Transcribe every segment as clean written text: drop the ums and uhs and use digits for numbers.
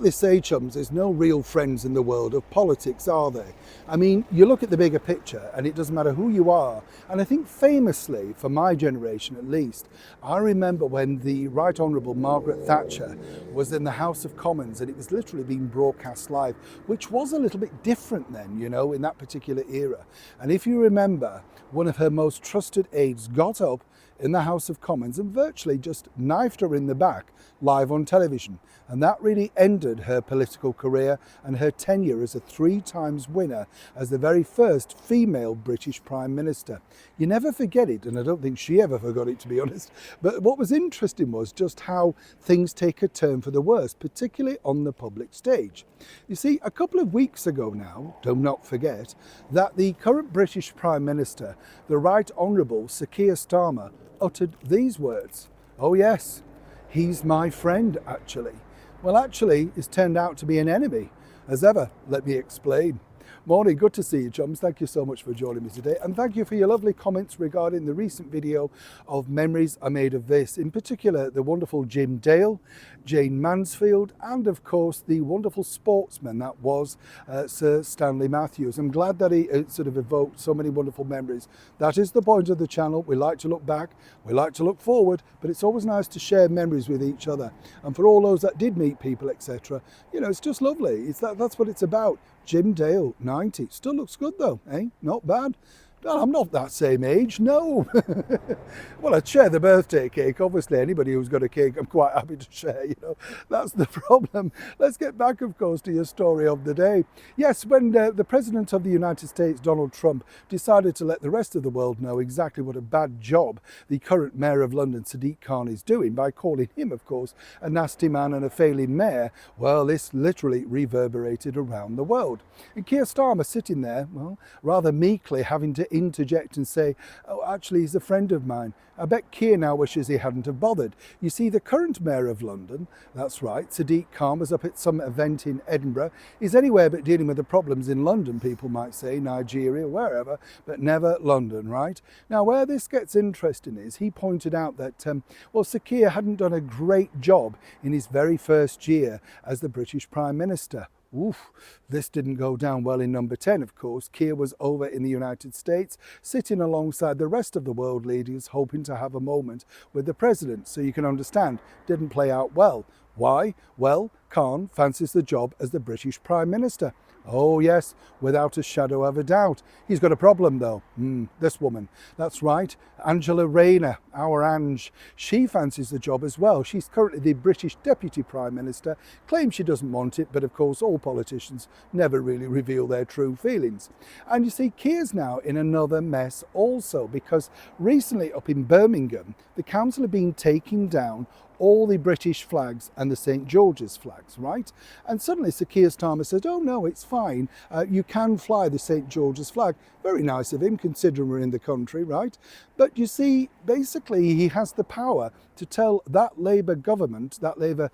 they say, chums, there's no real friends in the world of politics, are there? I mean, you look at the bigger picture and it doesn't matter who you are. And I think famously, for my generation at least, I remember when the Right Honourable Margaret Thatcher was in the House of Commons and it was literally being broadcast live, which was a little bit different then, you know, in that particular era. And if you remember, one of her most trusted aides got up in the House of Commons and virtually just knifed her in the back live on television. And that really ended her political career and her tenure as a 3 times winner as the very first female British Prime Minister. You never forget it, and I don't think she ever forgot it, to be honest. But what was interesting was just how things take a turn for the worse, particularly on the public stage. You see, a couple of weeks ago now, do not forget, that the current British Prime Minister, the Right Honourable Sir Keir Starmer, uttered these words. Oh yes, he's my friend, actually. Well, actually, it's turned out to be an enemy. As ever, let me explain. Morning, good to see you, chums. Thank you so much for joining me today. And thank you for your lovely comments regarding the recent video of memories I made of this. In particular, the wonderful Jim Dale, Jane Mansfield, and of course, the wonderful sportsman that was Sir Stanley Matthews. I'm glad that he sort of evoked so many wonderful memories. That is the point of the channel. We like to look back, we like to look forward, but it's always nice to share memories with each other. And for all those that did meet people, etc., you know, it's just lovely. That's what it's about. Jim Dale, 90. Still looks good though, eh? Not bad. Well, I'm not that same age, no. Well, I'd share the birthday cake. Obviously, anybody who's got a cake, I'm quite happy to share, you know. That's the problem. Let's get back, of course, to your story of the day. Yes, when the President of the United States, Donald Trump, decided to let the rest of the world know exactly what a bad job the current Mayor of London, Sadiq Khan, is doing by calling him, of course, a nasty man and a failing mayor, well, this literally reverberated around the world. And Keir Starmer sitting there, well, rather meekly having to interject and say, oh, actually, he's a friend of mine. I bet Keir now wishes he hadn't have bothered. You see, the current Mayor of London, that's right, Sadiq Khan, was up at some event in Edinburgh. He's anywhere but dealing with the problems in London, people might say, Nigeria, wherever, but never London, right? Now, where this gets interesting is he pointed out that, well, Sir Keir hadn't done a great job in his very first year as the British Prime Minister. Oof, this didn't go down well in number 10, of course. Keir was over in the United States, sitting alongside the rest of the world leaders, hoping to have a moment with the president. So you can understand, didn't play out well. Why? Well, Khan fancies the job as the British Prime Minister. Oh yes, without a shadow of a doubt. He's got a problem though. This woman. That's right, Angela Rayner, our Ange. She fancies the job as well. She's currently the British Deputy Prime Minister, claims she doesn't want it, but of course all politicians never really reveal their true feelings. And you see, Keir's now in another mess also, because recently up in Birmingham, the council have been taking down all the British flags and the St. George's flags, right? And suddenly Sir Keir Starmer said, oh no, it's fine. You can fly the St. George's flag. Very nice of him, considering we're in the country, right? But you see, basically he has the power to tell that Labour government, that Labour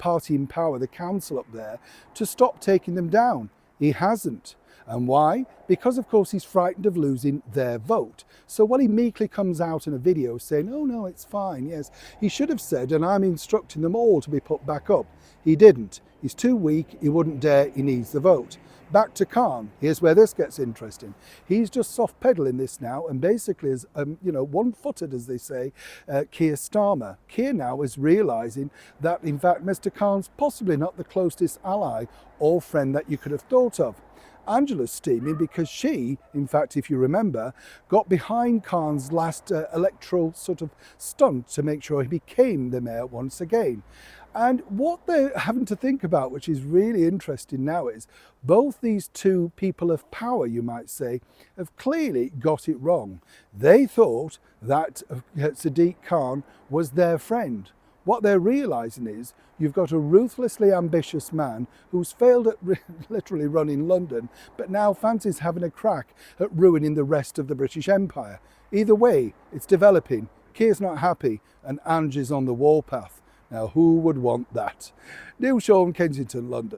party in power, the council up there, to stop taking them down. He hasn't. And why? Because, of course, he's frightened of losing their vote. So while he meekly comes out in a video saying, oh, no, it's fine, yes, he should have said, and I'm instructing them all to be put back up. He didn't. He's too weak. He wouldn't dare. He needs the vote. Back to Khan. Here's where this gets interesting. He's just soft pedaling this now and basically is, one-footed, as they say, Keir Starmer. Keir now is realising that, in fact, Mr. Khan's possibly not the closest ally or friend that you could have thought of. Angela's steaming because she, in fact, if you remember, got behind Khan's last electoral sort of stunt to make sure he became the mayor once again. And what they're having to think about, which is really interesting now, is both these two people of power, you might say, have clearly got it wrong. They thought that Sadiq Khan was their friend. What they're realising is you've got a ruthlessly ambitious man who's failed at literally running London, but now fancies having a crack at ruining the rest of the British Empire. Either way, it's developing. Keir's not happy and Ange is on the warpath. Now, who would want that? Neil Shaw, Kensington, London.